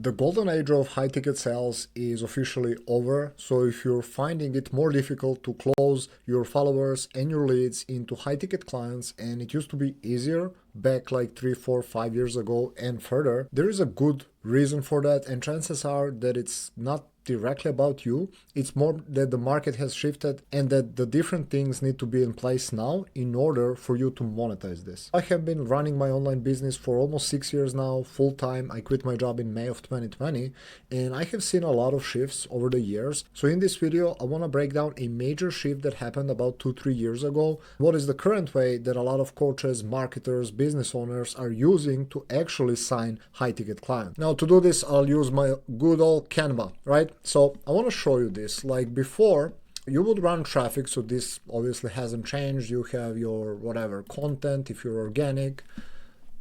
The golden age of high ticket sales is officially over, so if you're finding it more difficult to close your followers and your leads into high ticket clients, and it used to be easier back like 3, 4, 5 years ago and further, there is a good reason for that, and chances are that it's not directly about you. It's more that the market has shifted and that the different things need to be in place now in order for you to monetize this. I have been running my online business for almost 6 years now, full time. I quit my job in May of 2020, and I have seen a lot of shifts over the years. So in this video, I want to break down a major shift that happened about 2-3 years ago. What is the current way that a lot of coaches, marketers, business owners are using to actually sign high ticket clients. Now to do this, I'll use my good old Canva, right? So I want to show you this. Like before, you would run traffic, so this obviously hasn't changed. You have your whatever content if you're organic.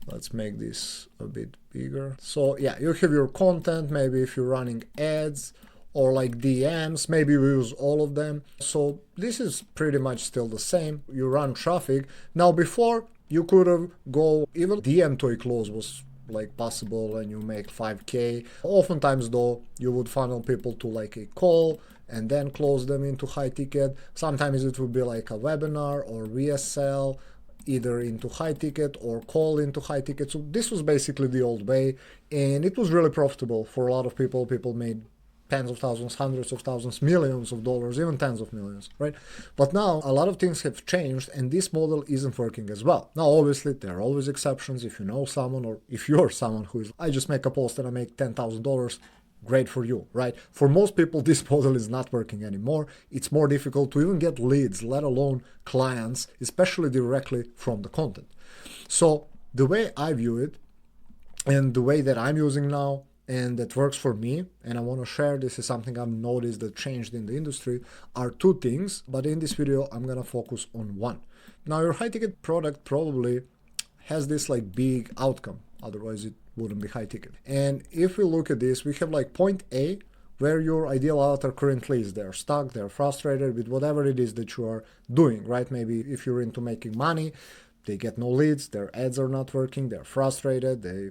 Let's make this a bit bigger. So yeah, you have your content, maybe if you're running ads or like DMs, maybe we use all of them. So this is pretty much still the same. You run traffic. Now before, you could have go even DM to a close was like possible, and you make 5K. Oftentimes though, you would funnel people to like a call and then close them into high ticket. Sometimes it would be like a webinar or VSL, either into high ticket or call into high ticket. So this was basically the old way, and it was really profitable for a lot of people. People made tens of thousands, hundreds of thousands, millions of dollars, even tens of millions, right? But now a lot of things have changed and this model isn't working as well. Now, obviously, there are always exceptions. If you know someone, or if you're someone who is, I just make a post and I make $10,000, great for you, right? For most people, this model is not working anymore. It's more difficult to even get leads, let alone clients, especially directly from the content. So the way I view it and the way that I'm using now, and that works for me, and I want to share, this is something I've noticed that changed in the industry, are two things, but in this video I'm going to focus on one. Now your high ticket product probably has this like big outcome, otherwise it wouldn't be high ticket. And if we look at this, we have like point A, where your ideal avatar currently is. They're stuck, they're frustrated with whatever it is that you are doing, right? Maybe if you're into making money, they get no leads, their ads are not working, they're frustrated, they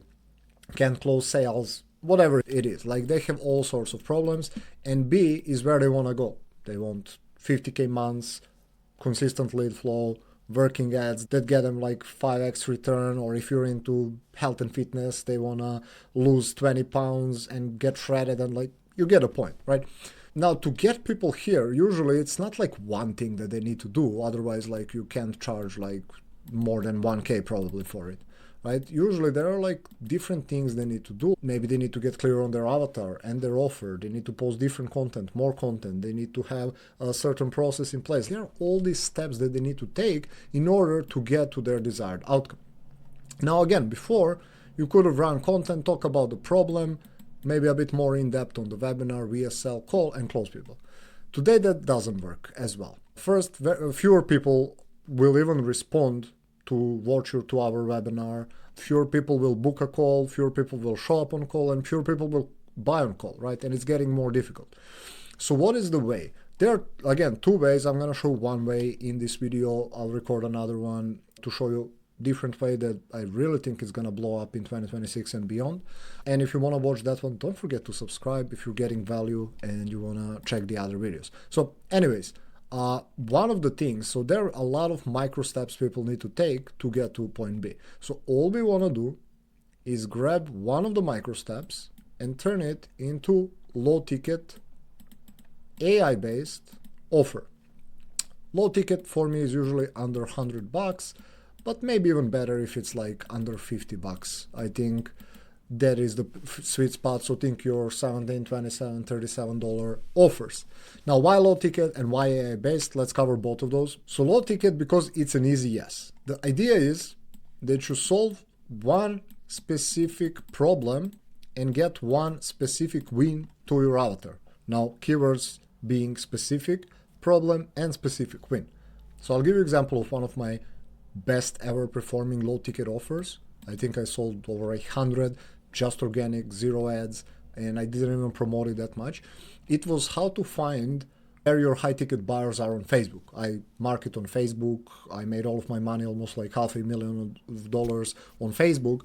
can't close sales, whatever it is. Like they have all sorts of problems. And B is where they want to go. They want 50K months, consistent lead flow, working ads that get them like 5x return. Or if you're into health and fitness, they want to lose 20 pounds and get shredded, and like, you get a point, right? Now to get people here, usually it's not like one thing that they need to do. Otherwise, like you can't charge like more than 1K probably for it. Right? Usually there are like different things they need to do. Maybe they need to get clear on their avatar and their offer. They need to post different content, more content. They need to have a certain process in place. There are all these steps that they need to take in order to get to their desired outcome. Now again, before, you could have run content, talk about the problem, maybe a bit more in depth on the webinar, VSL, call, and close people. Today that doesn't work as well. First, fewer people will even respond to watch your 2-hour webinar. Fewer people will book a call, fewer people will show up on call, and fewer people will buy on call, right? And it's getting more difficult. So what is the way? There are, again, two ways. I'm going to show one way in this video. I'll record another one to show you different way that I really think is going to blow up in 2026 and beyond. And if you want to watch that one, don't forget to subscribe if you're getting value and you want to check the other videos. So anyways, one of the things, so there are a lot of micro steps people need to take to get to point B. So all we want to do is grab one of the micro steps and turn it into low ticket AI-based offer. Low ticket for me is usually under $100, but maybe even better if it's like under $50. I think that is the sweet spot. So think your $17, $27, $37 offers. Now, why low ticket and why AI based? Let's cover both of those. So low ticket because it's an easy yes. The idea is that you solve one specific problem and get one specific win to your avatar. Now, keywords being specific, problem, and specific win. So I'll give you an example of one of my best ever performing low ticket offers. I think I sold over 100, just organic, zero ads, and I didn't even promote it that much. It was how to find where your high ticket buyers are on Facebook. I market on Facebook. I made all of my money, almost like $500,000 on Facebook.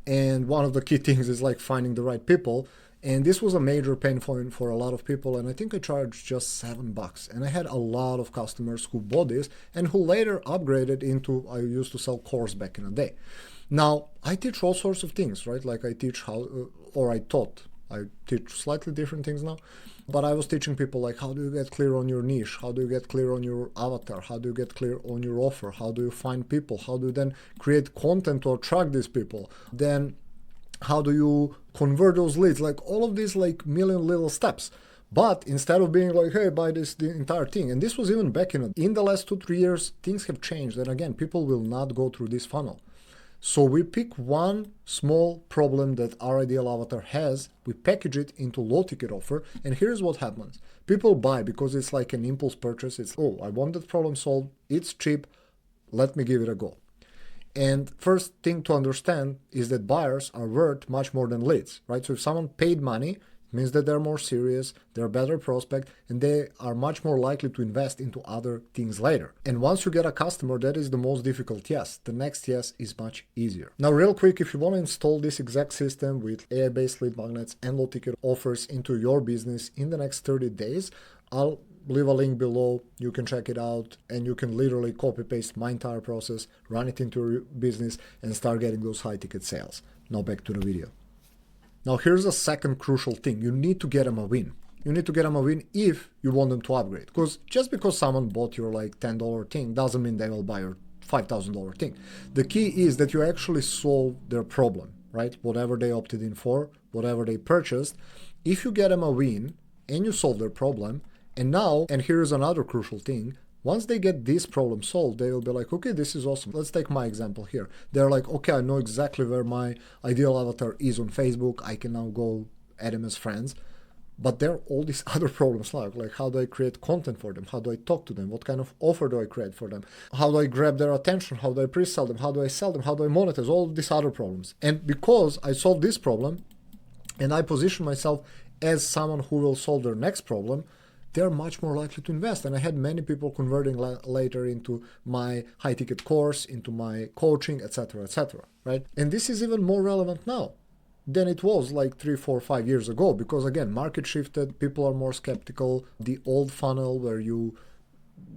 And one of the key things is like finding the right people. And this was a major pain point for a lot of people, and I think I charged just $7. And I had a lot of customers who bought this and who later upgraded into, I used to sell course back in the day. Now, I teach all sorts of things, right? Like I teach I teach slightly different things now, but I was teaching people like how do you get clear on your niche? How do you get clear on your avatar? How do you get clear on your offer? How do you find people? How do you then create content to attract these people? Then how do you convert those leads? Like all of these like million little steps. But instead of being like, hey, buy the entire thing, and this was even back in the last 2-3 years, things have changed. And again, people will not go through this funnel. So we pick one small problem that our ideal avatar has, we package it into low ticket offer, and here's what happens. People buy because it's like an impulse purchase. It's, oh, I want that problem solved, it's cheap, let me give it a go. And first thing to understand is that buyers are worth much more than leads, right? So if someone paid money, it means that they're more serious, they're a better prospect, and they are much more likely to invest into other things later. And once you get a customer, that is the most difficult yes. The next yes is much easier. Now, real quick, if you want to install this exact system with AI-based lead magnets and low-ticket offers into your business in the next 30 days, I'll leave a link below. You can check it out, and you can literally copy-paste my entire process, run it into your business, and start getting those high-ticket sales. Now back to the video. Now here's a second crucial thing. You need to get them a win. You need to get them a win if you want them to upgrade. Because just because someone bought your like $10 thing doesn't mean they will buy your $5,000 thing. The key is that you actually solve their problem, right? Whatever they opted in for, whatever they purchased. If you get them a win and you solve their problem, and here's another crucial thing, once they get this problem solved, they will be like, okay, this is awesome. Let's take my example here. They're like, okay, I know exactly where my ideal avatar is on Facebook. I can now go add them as friends. But there are all these other problems like how do I create content for them? How do I talk to them? What kind of offer do I create for them? How do I grab their attention? How do I pre-sell them? How do I sell them? How do I monetize? All these other problems. And because I solved this problem and I position myself as someone who will solve their next problem, they're much more likely to invest. And I had many people converting later into my high ticket course, into my coaching, etc., right? And this is even more relevant now than it was like 3, 4, 5 years ago, because again, market shifted, people are more skeptical. The old funnel where you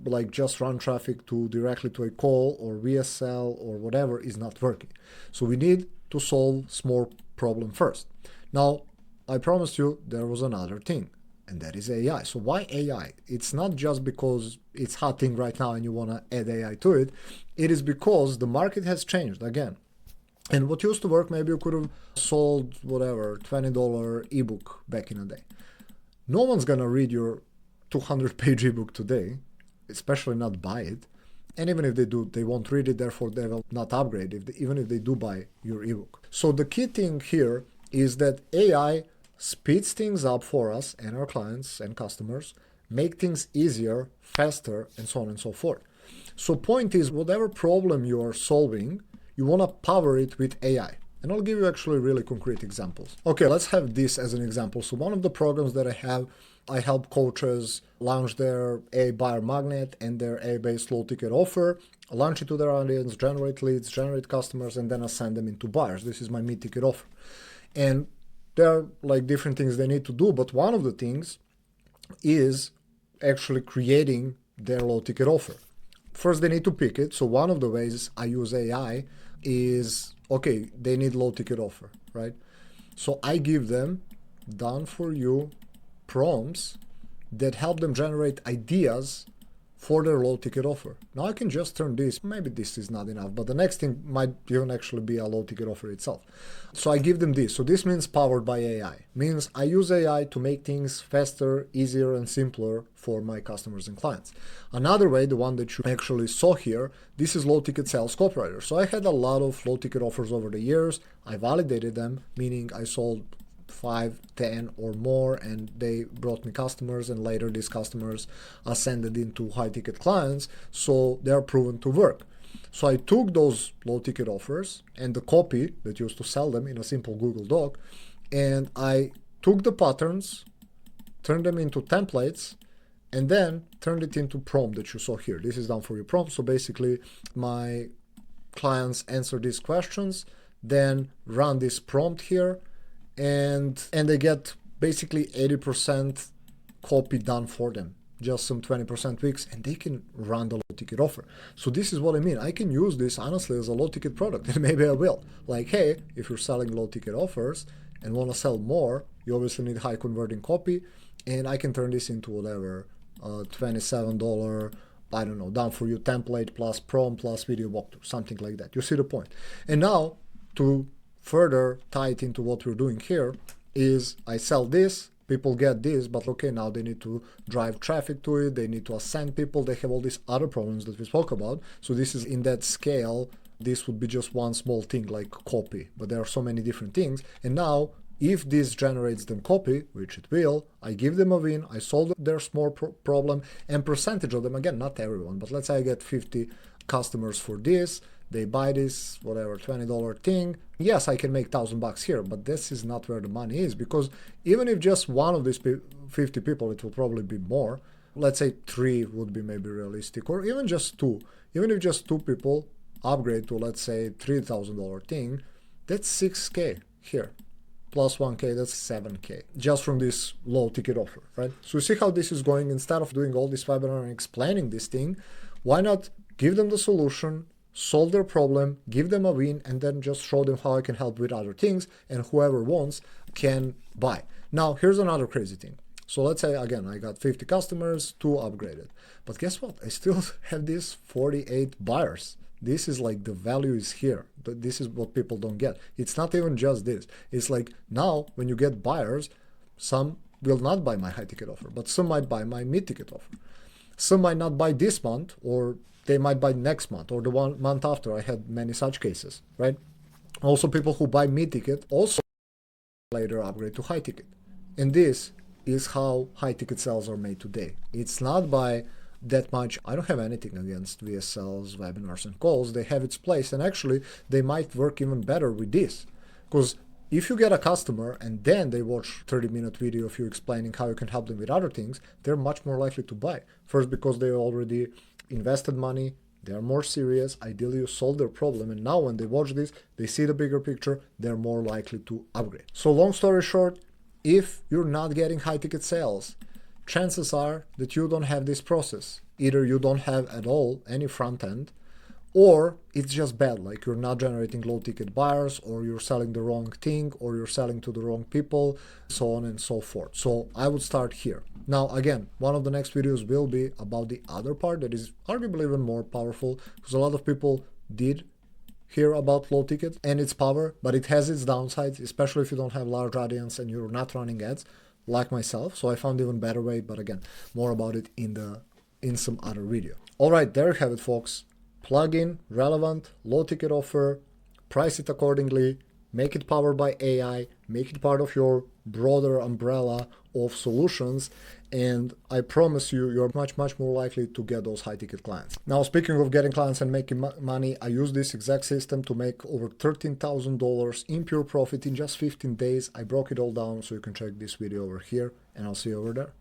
like just run traffic directly to a call or VSL or whatever is not working. So we need to solve small problem first. Now, I promised you there was another thing. And that is AI. So why AI? It's not just because it's hot thing right now and you want to add AI to it. It is because the market has changed again. And what used to work, maybe you could have sold whatever, $20 ebook back in the day. No one's going to read your 200-page ebook today, especially not buy it. And even if they do, they won't read it, therefore they will not upgrade, even if they do buy your ebook. So the key thing here is that AI speeds things up for us and our clients and customers, make things easier, faster, and so on and so forth. So point is, whatever problem you are solving, you want to power it with AI. And I'll give you actually really concrete examples. Okay, let's have this as an example. So one of the programs that I have, I help coaches launch their AI buyer magnet and their AI-based low-ticket offer, launch it to their audience, generate leads, generate customers, and then ascend them into buyers. This is my mid-ticket offer. And there are like different things they need to do, but one of the things is actually creating their low ticket offer. First, they need to pick it. So one of the ways I use AI is, okay, they need low ticket offer, right? So I give them done for you prompts that help them generate ideas for their low ticket offer. Now I can just turn this, maybe this is not enough, but the next thing might even actually be a low ticket offer itself. So I give them this. So this means powered by AI. Means I use AI to make things faster, easier, and simpler for my customers and clients. Another way, the one that you actually saw here, this is low ticket sales copywriter. So I had a lot of low ticket offers over the years. I validated them, meaning I sold 5, 10 or more, and they brought me customers, and later these customers ascended into high ticket clients, so they're proven to work. So I took those low ticket offers and the copy that used to sell them in a simple Google Doc, and I took the patterns, turned them into templates, and then turned it into prompt that you saw here. This is done for you prompt. So basically my clients answer these questions, then run this prompt here, and they get basically 80% copy done for them, just some 20% tweaks, and they can run the low ticket offer. So this is what I mean. I can use this honestly as a low ticket product, and maybe I will. Like, hey, if you're selling low ticket offers and want to sell more, you obviously need high converting copy, and I can turn this into whatever, $27, I don't know, done for you template plus prompt plus video walkthrough, something like that. You see the point. And now to further tie it into what we're doing here is I sell this, people get this, but okay, now they need to drive traffic to it, they need to ascend people, they have all these other problems that we spoke about. So this is in that scale, this would be just one small thing like copy, but there are so many different things. And now if this generates them copy, which it will, I give them a win, I solve their small problem, and percentage of them, again, not everyone, but let's say I get 50 customers for this, they buy this, whatever, $20 thing. Yes, I can make $1,000 here, but this is not where the money is, because even if just one of these 50 people, it will probably be more. Let's say 3 would be maybe realistic, or even just 2. Even if just 2 people upgrade to, let's say, $3,000 thing, that's 6K here. Plus 1K, that's 7K, just from this low ticket offer, right? So you see how this is going. Instead of doing all this webinar and explaining this thing, why not give them the solution, solve their problem, give them a win, and then just show them how I can help with other things, and whoever wants can buy. Now, here's another crazy thing. So let's say, again, I got 50 customers, 2 upgraded. But guess what? I still have these 48 buyers. This is like the value is here. This is what people don't get. It's not even just this. It's like now when you get buyers, some will not buy my high ticket offer, but some might buy my mid ticket offer. Some might not buy this month, or they might buy next month or the 1 month after. I had many such cases, right? Also, people who buy mid ticket also later upgrade to high ticket. And this is how high ticket sales are made today. It's not by that much. I don't have anything against VSLs, webinars, and calls. They have its place, and actually they might work even better with this, because if you get a customer and then they watch 30-minute video of you explaining how you can help them with other things, they're much more likely to buy. First, because they already invested money, they are more serious, ideally you solve their problem, and now when they watch this, they see the bigger picture, they're more likely to upgrade. So long story short, if you're not getting high ticket sales, chances are that you don't have this process. Either you don't have at all any front end, or it's just bad, like you're not generating low ticket buyers, or you're selling the wrong thing, or you're selling to the wrong people, so on and so forth. So I would start here. Now, again, one of the next videos will be about the other part that is arguably even more powerful, because a lot of people did hear about low ticket and its power, but it has its downsides, especially if you don't have large audience and you're not running ads like myself. So I found even better way, but again, more about it in some other video. All right, there you have it, folks. Plug in relevant low ticket offer, price it accordingly, make it powered by AI, make it part of your broader umbrella of solutions, and I promise you, you're much more likely to get those high ticket clients. Now, speaking of getting clients and making money, I use this exact system to make over $13,000 in pure profit in just 15 days. I broke it all down, so you can check this video over here, and I'll see you over there.